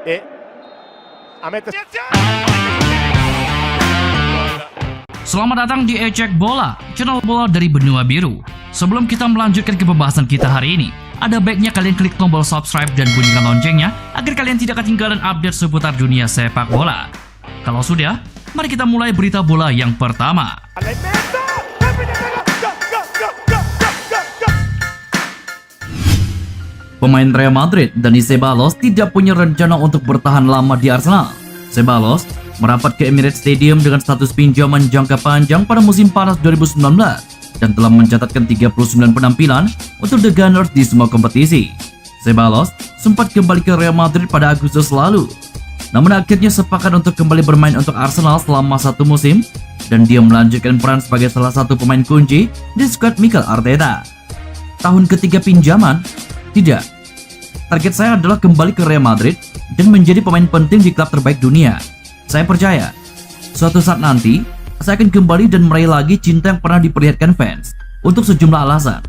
e a mettere. Selamat datang di Ecek Bola, channel bola dari benua biru. Sebelum kita melanjutkan ke pembahasan kita hari ini, ada baiknya kalian klik tombol subscribe dan bunyikan loncengnya agar kalian tidak ketinggalan update seputar dunia sepak bola. Kalau sudah, mari kita mulai berita bola yang pertama. Pemain Real Madrid, Dani Ceballos, tidak punya rencana untuk bertahan lama di Arsenal. Ceballos merapat ke Emirates Stadium dengan status pinjaman jangka panjang pada musim panas 2019 dan telah mencatatkan 39 penampilan untuk The Gunners di semua kompetisi. Ceballos sempat kembali ke Real Madrid pada Agustus lalu, namun akhirnya sepakat untuk kembali bermain untuk Arsenal selama satu musim dan dia melanjutkan peran sebagai salah satu pemain kunci di skuad Mikel Arteta. Tahun ketiga pinjaman? Tidak. Target saya adalah kembali ke Real Madrid dan menjadi pemain penting di klub terbaik dunia. Saya percaya, suatu saat nanti, saya akan kembali dan meraih lagi cinta yang pernah diperlihatkan fans untuk sejumlah alasan.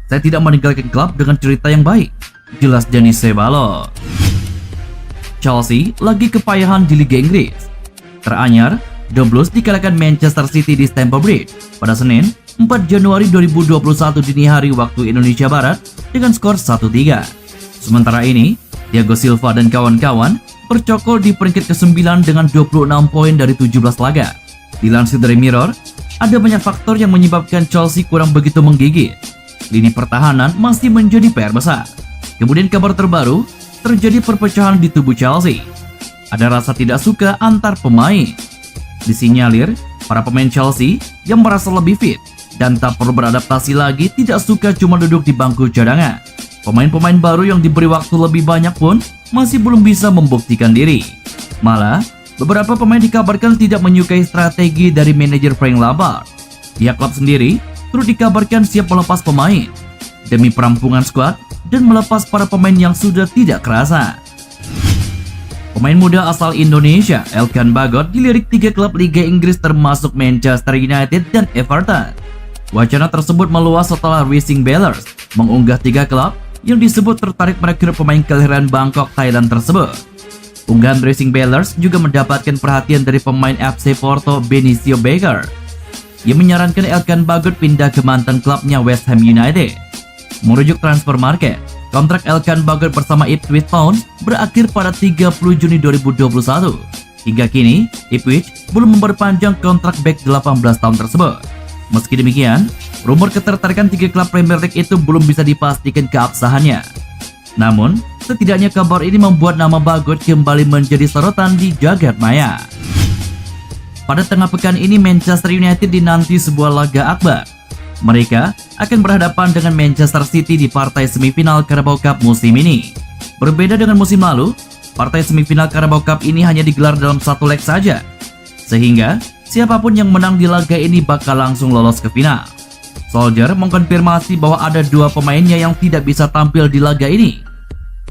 Saya tidak meninggalkan klub dengan cerita yang baik, jelas Dani Ceballos. Chelsea lagi kepayahan di Liga Inggris. Teranyar, The Blues dikalahkan Manchester City di Stamford Bridge pada Senin, 4 Januari 2021 dini hari waktu Indonesia Barat dengan skor 1-3. Sementara ini, Thiago Silva dan kawan-kawan bercokol di peringkat ke-9 dengan 26 poin dari 17 laga. Dilansir dari Mirror, ada banyak faktor yang menyebabkan Chelsea kurang begitu menggigit. Lini pertahanan masih menjadi PR besar. Kemudian kabar terbaru, terjadi perpecahan di tubuh Chelsea. Ada rasa tidak suka antar pemain. Disinyalir, para pemain Chelsea yang merasa lebih fit dan tak perlu beradaptasi lagi tidak suka cuma duduk di bangku cadangan. Pemain-pemain baru yang diberi waktu lebih banyak pun masih belum bisa membuktikan diri. Malah, beberapa pemain dikabarkan tidak menyukai strategi dari manajer Frank Lampard. Pihak klub sendiri turut dikabarkan siap melepas pemain demi perampungan skuad dan melepas para pemain yang sudah tidak kerasa. Pemain muda asal Indonesia, Elkan Bagot, dilirik 3 klub Liga Inggris termasuk Manchester United dan Everton. Wacana tersebut meluas setelah Racing Ballers mengunggah 3 klub yang disebut tertarik merekrut pemain kelahiran Bangkok, Thailand tersebut. Unggahan Racing Ballers juga mendapatkan perhatian dari pemain FC Porto Benicio Baker. Ia menyarankan Elkan Bagot pindah ke mantan klubnya West Ham United. Merujuk Transfer Market, kontrak Elkan Bagot bersama Ipswich Town berakhir pada 30 Juni 2021. Hingga kini, Ipswich belum memperpanjang kontrak back 18 tahun tersebut. Meski demikian, rumor ketertarikan 3 klub Premier League itu belum bisa dipastikan keabsahannya. Namun, setidaknya kabar ini membuat nama Bagot kembali menjadi sorotan di jagat maya. Pada tengah pekan ini, Manchester United dinanti sebuah laga akbar. Mereka akan berhadapan dengan Manchester City di partai semifinal Carabao Cup musim ini. Berbeda dengan musim lalu, partai semifinal Carabao Cup ini hanya digelar dalam satu leg saja, sehingga siapapun yang menang di laga ini bakal langsung lolos ke final. Solskjaer mengkonfirmasi bahwa ada 2 pemainnya yang tidak bisa tampil di laga ini.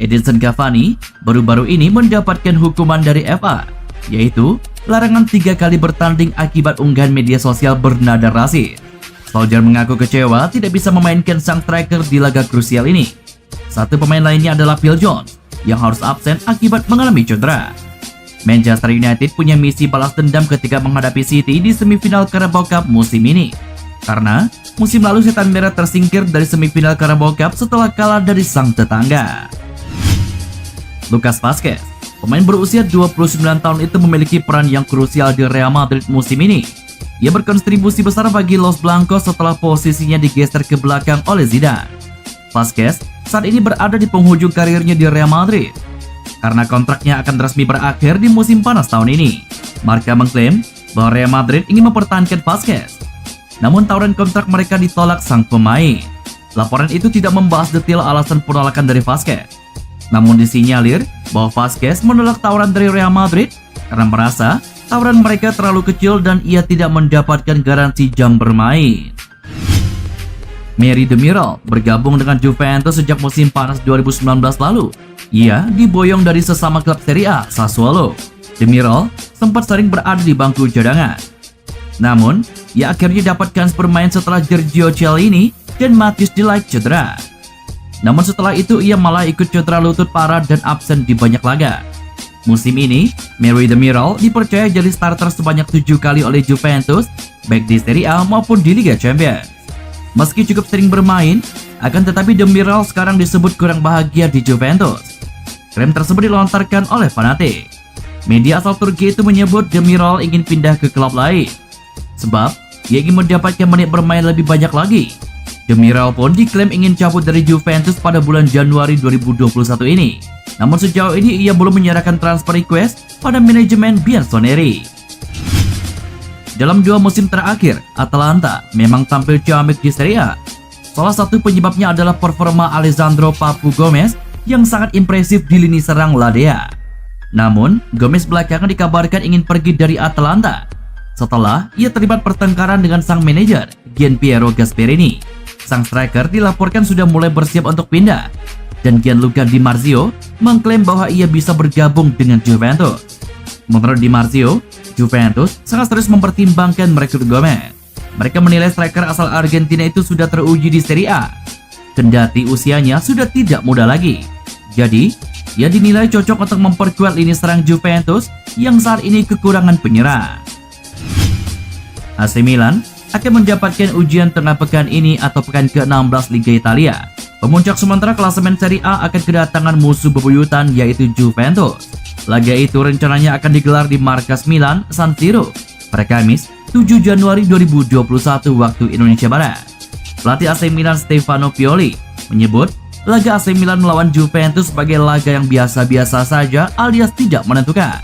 Edinson Cavani baru-baru ini mendapatkan hukuman dari FA, yaitu larangan 3 kali bertanding akibat unggahan media sosial bernada rasis. Solskjaer mengaku kecewa tidak bisa memainkan sang striker di laga krusial ini. Satu pemain lainnya adalah Phil Jones yang harus absen akibat mengalami cedera. Manchester United punya misi balas dendam ketika menghadapi City di semifinal Carabao Cup musim ini. Karena musim lalu Setan Merah tersingkir dari semifinal Carabao Cup setelah kalah dari sang tetangga. Lucas Vazquez, pemain berusia 29 tahun itu memiliki peran yang krusial di Real Madrid musim ini. Ia berkontribusi besar bagi Los Blancos setelah posisinya digeser ke belakang oleh Zidane. Vazquez saat ini berada di penghujung karirnya di Real Madrid karena kontraknya akan resmi berakhir di musim panas tahun ini. Marca mengklaim bahwa Real Madrid ingin mempertahankan Vazquez, namun tawaran kontrak mereka ditolak sang pemain. Laporan itu tidak membahas detail alasan penolakan dari Vazquez, namun disinyalir bahwa Vazquez menolak tawaran dari Real Madrid karena merasa tawaran mereka terlalu kecil dan ia tidak mendapatkan garansi jam bermain. Merih Demiral bergabung dengan Juventus sejak musim panas 2019 lalu. Ia diboyong dari sesama klub Serie A, Sassuolo. Demiral sempat sering berada di bangku cadangan. Namun, ia akhirnya dapat chance bermain setelah Giorgio Chiellini dan Matheus De Ligt cedera. Namun setelah itu ia malah ikut cedera lutut parah dan absen di banyak laga. Musim ini, Mario Demiral dipercaya jadi starter sebanyak 7 kali oleh Juventus, baik di Serie A maupun di Liga Champions. Meski cukup sering bermain, akan tetapi Demiral sekarang disebut kurang bahagia di Juventus. Klaim tersebut dilontarkan oleh fanatik. Media asal Turki itu menyebut Demiral ingin pindah ke klub lain, sebab ia ingin mendapatkan menit bermain lebih banyak lagi. Demiral pun diklaim ingin cabut dari Juventus pada bulan Januari 2021 ini. Namun sejauh ini ia belum menyerahkan transfer request pada manajemen Bianconeri. Dalam 2 musim terakhir, Atalanta memang tampil ciamik di Serie A. Salah satu penyebabnya adalah performa Alessandro Papu Gomez yang sangat impresif di lini serang Ladea. Namun, Gomez belakangan dikabarkan ingin pergi dari Atalanta setelah ia terlibat pertengkaran dengan sang manajer, Gianpiero Gasperini. Sang striker dilaporkan sudah mulai bersiap untuk pindah, dan Gianluca Di Marzio mengklaim bahwa ia bisa bergabung dengan Juventus. Menurut Di Marzio, Juventus sangat serius mempertimbangkan merekrut Gomez. Mereka menilai striker asal Argentina itu sudah teruji di Serie A, kendati usianya sudah tidak muda lagi. Jadi, ia dinilai cocok untuk memperkuat lini serang Juventus yang saat ini kekurangan penyerang. AC Milan akan mendapatkan ujian tengah pekan ini atau pekan ke-16 Liga Italia. Pemuncak sementara klasemen Serie A akan kedatangan musuh bebuyutan yaitu Juventus. Laga itu rencananya akan digelar di markas Milan, San Siro, pada Kamis 7 Januari 2021 waktu Indonesia Barat. Pelatih AC Milan Stefano Pioli menyebut laga AC Milan melawan Juventus sebagai laga yang biasa-biasa saja alias tidak menentukan.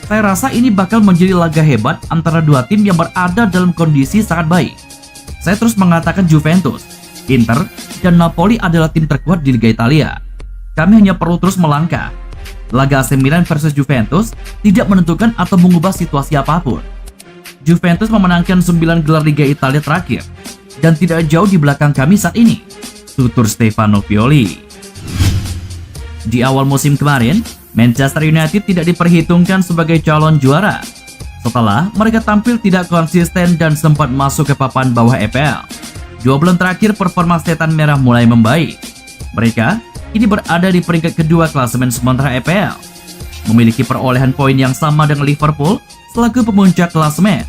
Saya rasa ini bakal menjadi laga hebat antara dua tim yang berada dalam kondisi sangat baik. Saya terus mengatakan Juventus, Inter, dan Napoli adalah tim terkuat di Liga Italia. Kami hanya perlu terus melangkah. Laga AC Milan versus Juventus tidak menentukan atau mengubah situasi apapun. Juventus memenangkan 9 gelar Liga Italia terakhir dan tidak jauh di belakang kami saat ini, tutur Stefano Pioli. Di awal musim kemarin, Manchester United tidak diperhitungkan sebagai calon juara setelah mereka tampil tidak konsisten dan sempat masuk ke papan bawah EPL. 2 bulan terakhir performa setan merah mulai membaik. Mereka kini berada di peringkat kedua klasemen sementara EPL, memiliki perolehan poin yang sama dengan Liverpool selaku pemuncak klasemen,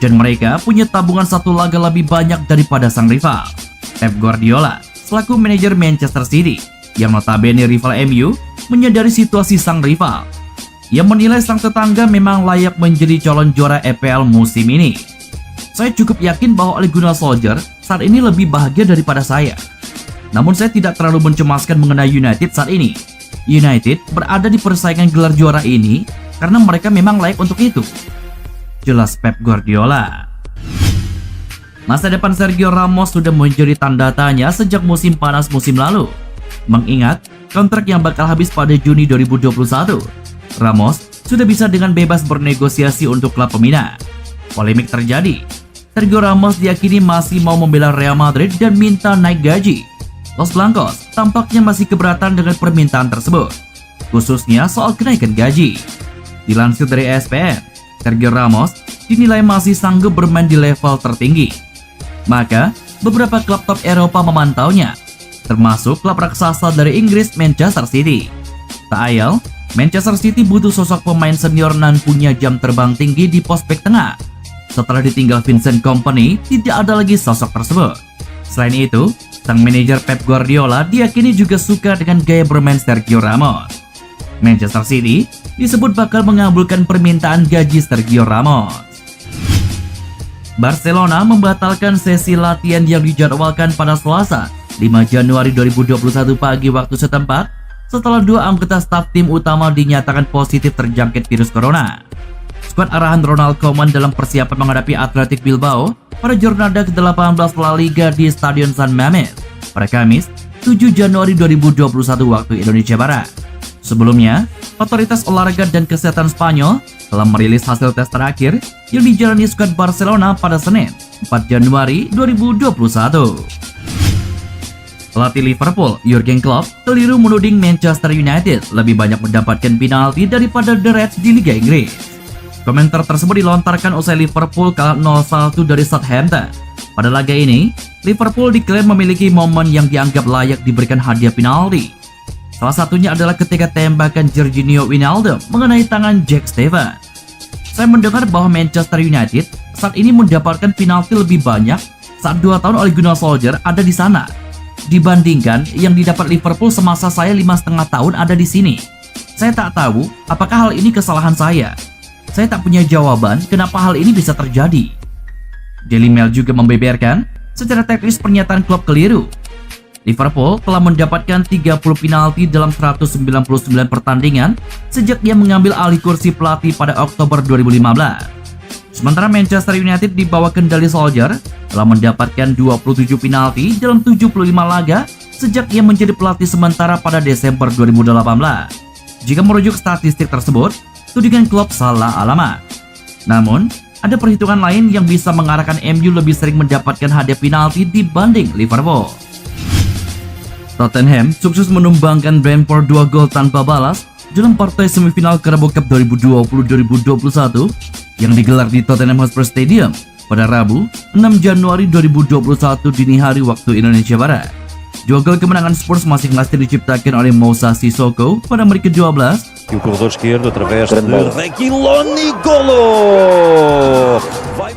dan mereka punya tabungan 1 laga lebih banyak daripada sang rival, Pep Guardiola, selaku manajer Manchester City, yang notabene rival MU, menyadari situasi sang rival. Ia menilai sang tetangga memang layak menjadi calon juara EPL musim ini. Saya cukup yakin bahwa Ole Gunnar Solskjaer saat ini lebih bahagia daripada saya. Namun saya tidak terlalu mencemaskan mengenai United saat ini. United berada di persaingan gelar juara ini karena mereka memang layak untuk itu, jelas Pep Guardiola. Masa depan Sergio Ramos sudah menjadi tanda tanya sejak musim panas musim lalu. Mengingat kontrak yang bakal habis pada Juni 2021, Ramos sudah bisa dengan bebas bernegosiasi untuk klub peminat. Polemik terjadi. Sergio Ramos diyakini masih mau membela Real Madrid dan minta naik gaji. Los Blancos tampaknya masih keberatan dengan permintaan tersebut, khususnya soal kenaikan gaji. Dilansir dari ESPN, Sergio Ramos dinilai masih sanggup bermain di level tertinggi. Maka, beberapa klub top Eropa memantaunya, termasuk klub raksasa dari Inggris Manchester City. Tak ayal, Manchester City butuh sosok pemain senior dan punya jam terbang tinggi di pos bek tengah. Setelah ditinggal Vincent Kompany, tidak ada lagi sosok tersebut. Selain itu, sang manajer Pep Guardiola diyakini juga suka dengan gaya bermain Sergio Ramos. Manchester City disebut bakal mengabulkan permintaan gaji Sergio Ramos. Barcelona membatalkan sesi latihan yang dijadwalkan pada Selasa 5 Januari 2021 pagi waktu setempat setelah 2 anggota staf tim utama dinyatakan positif terjangkit virus corona. Skuad arahan Ronald Koeman dalam persiapan menghadapi Athletic Bilbao pada Jornada ke-18 La Liga di Stadion San Mamés pada Kamis 7 Januari 2021 waktu Indonesia Barat. Sebelumnya, Otoritas Olahraga dan Kesehatan Spanyol telah merilis hasil tes terakhir yang dijalani skuad Barcelona pada Senin 4 Januari 2021. Pelatih Liverpool, Jurgen Klopp, keliru menuding Manchester United lebih banyak mendapatkan penalti daripada The Reds di Liga Inggris. Komentar tersebut dilontarkan usai Liverpool kalah 0-1 dari Southampton. Pada laga ini, Liverpool diklaim memiliki momen yang dianggap layak diberikan hadiah penalti. Salah satunya adalah ketika tembakan Jorginho Wijnaldum mengenai tangan Jack Steven. Saya mendengar bahwa Manchester United saat ini mendapatkan penalti lebih banyak saat 2 tahun Ole Gunnar Solskjaer ada di sana dibandingkan yang didapat Liverpool semasa saya 5,5 tahun ada di sini. Saya tak tahu apakah hal ini kesalahan saya. Saya tak punya jawaban kenapa hal ini bisa terjadi. Daily Mail juga membeberkan secara teknis pernyataan klub keliru. Liverpool telah mendapatkan 30 penalti dalam 199 pertandingan sejak ia mengambil alih kursi pelatih pada Oktober 2015. Sementara Manchester United di bawah kendali Solskjaer telah mendapatkan 27 penalti dalam 75 laga sejak ia menjadi pelatih sementara pada Desember 2018. Jika merujuk statistik tersebut, tudingan klub salah alamat. Namun, ada perhitungan lain yang bisa mengarahkan MU lebih sering mendapatkan hadiah penalti dibanding Liverpool. Tottenham sukses menumbangkan Brentford 2 gol tanpa balas dalam partai semifinal Carabao Cup 2020-2021 yang digelar di Tottenham Hotspur Stadium pada Rabu 6 Januari 2021 dini hari waktu Indonesia Barat. 2 gol kemenangan Spurs masing-masing diciptakan oleh Moussa Sissoko pada menit ke-12 e o corredor esquerdo através de Reguilón e golo!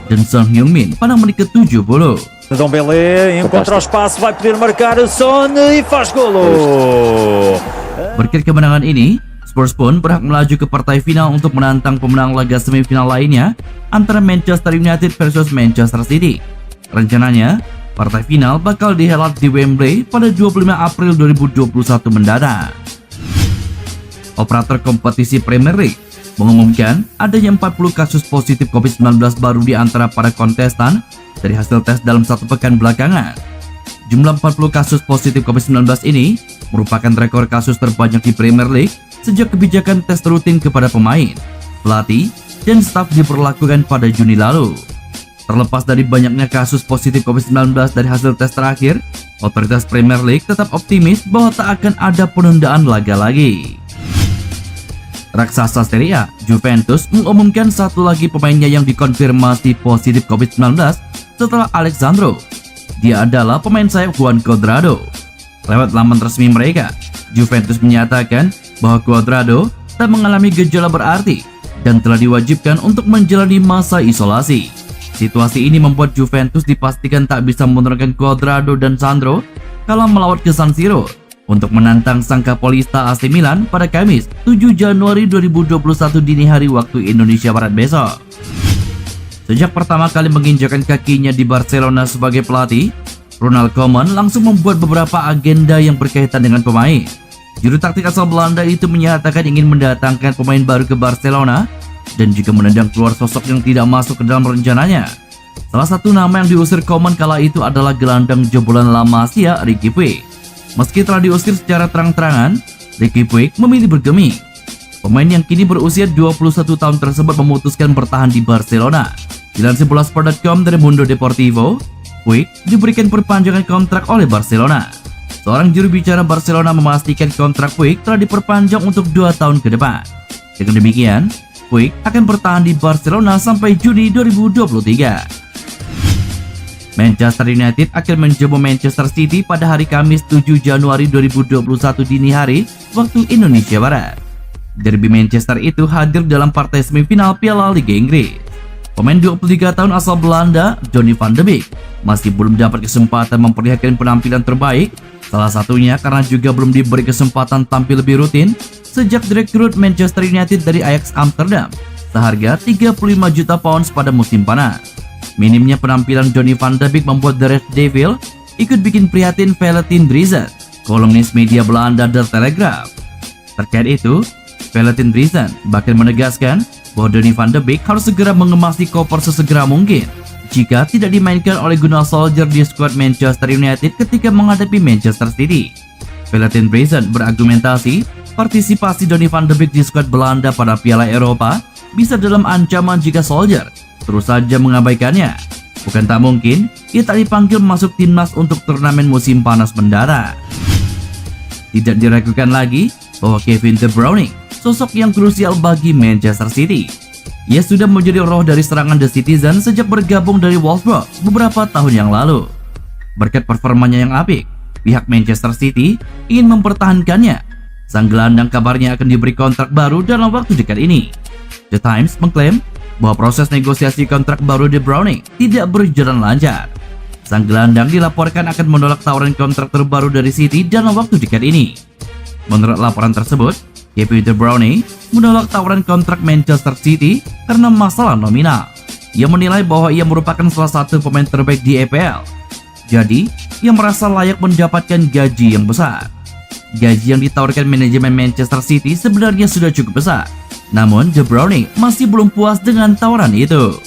dan Son Heung-min pada menit ke-70. Ndombele encontra o espaço, vai poder marcar Son e faz golo! Berkat kemenangan ini, Spurs pun berhak melaju ke partai final untuk menantang pemenang laga semifinal lainnya antara Manchester United versus Manchester City. Rencananya, partai final bakal dihelat di Wembley pada 25 April 2021 mendatang. Operator kompetisi Premier League mengumumkan adanya 40 kasus positif COVID-19 baru di antara para kontestan dari hasil tes dalam 1 pekan belakangan. Jumlah 40 kasus positif COVID-19 ini merupakan rekor kasus terbanyak di Premier League sejak kebijakan tes rutin kepada pemain, pelatih, dan staf diberlakukan pada Juni lalu. Terlepas dari banyaknya kasus positif COVID-19 dari hasil tes terakhir, otoritas Premier League tetap optimis bahwa tak akan ada penundaan laga lagi. Raksasa Serie A, Juventus mengumumkan satu lagi pemainnya yang dikonfirmasi positif COVID-19 setelah Alexandro. Dia adalah pemain sayap Juan Cuadrado. Lewat laman resmi mereka, Juventus menyatakan bahwa Cuadrado tak mengalami gejala berarti dan telah diwajibkan untuk menjalani masa isolasi. Situasi ini membuat Juventus dipastikan tak bisa menurunkan Cuadrado dan Sandro kalau melawat ke San Siro untuk menantang sang Capolista AC Milan pada Kamis 7 Januari 2021 dini hari waktu Indonesia Barat besok. Sejak pertama kali menginjakkan kakinya di Barcelona sebagai pelatih, Ronald Koeman langsung membuat beberapa agenda yang berkaitan dengan pemain. Juru taktik asal Belanda itu menyatakan ingin mendatangkan pemain baru ke Barcelona dan juga menendang keluar sosok yang tidak masuk ke dalam rencananya. Salah satu nama yang diusir Koeman kala itu adalah gelandang jebolan La Masia, Riqui Puig. Meski telah diusir secara terang-terangan, Riqui Puig memilih bergeming. Pemain yang kini berusia 21 tahun tersebut memutuskan bertahan di Barcelona. Dilansir Sport.com dari Mundo Deportivo, Puig diberikan perpanjangan kontrak oleh Barcelona. Seorang juru bicara Barcelona memastikan kontrak Puig telah diperpanjang untuk 2 tahun ke depan. Dengan demikian, Puig akan bertahan di Barcelona sampai Juni 2023. Manchester United akan menjamu Manchester City pada hari Kamis 7 Januari 2021 dini hari waktu Indonesia Barat. Derby Manchester itu hadir dalam partai semifinal Piala Liga Inggris. Pemain 23 tahun asal Belanda, Donny van de Beek, masih belum dapat kesempatan memperlihatkan penampilan terbaik, salah satunya karena juga belum diberi kesempatan tampil lebih rutin sejak direkrut Manchester United dari Ajax Amsterdam seharga 35 juta pounds pada musim panas. Minimnya penampilan Donny van de Beek membuat The Red Devil ikut bikin prihatin Valentin Driessen, kolumnis media Belanda The Telegraph. Terkait itu, Valentin Driessen bahkan menegaskan bahwa Donny van de Beek harus segera mengemasi koper sesegera mungkin jika tidak dimainkan oleh Gunnar Solskjaer di skuad Manchester United ketika menghadapi Manchester City. Valentin Driessen berargumentasi partisipasi Donny van de Beek di skuad Belanda pada Piala Eropa bisa dalam ancaman jika Solskjaer terus saja mengabaikannya. Bukan tak mungkin ia tak dipanggil masuk timnas untuk turnamen musim panas mendatang. Tidak diragukan lagi bahwa Kevin De Bruyne sosok yang krusial bagi Manchester City. Ia sudah menjadi roh dari serangan The Citizen sejak bergabung dari Wolfsburg beberapa tahun yang lalu. Berkat performanya yang apik, pihak Manchester City ingin mempertahankannya. Sang gelandang kabarnya akan diberi kontrak baru dalam waktu dekat ini. The Times mengklaim bahwa proses negosiasi kontrak baru De Bruyne tidak berjalan lancar. Sang gelandang dilaporkan akan menolak tawaran kontrak terbaru dari City dalam waktu dekat ini. Menurut laporan tersebut, Kevin De Bruyne menolak tawaran kontrak Manchester City karena masalah nominal. Ia menilai bahwa ia merupakan salah satu pemain terbaik di EPL. Jadi, ia merasa layak mendapatkan gaji yang besar. Gaji yang ditawarkan manajemen Manchester City sebenarnya sudah cukup besar. Namun, De Bruyne masih belum puas dengan tawaran itu.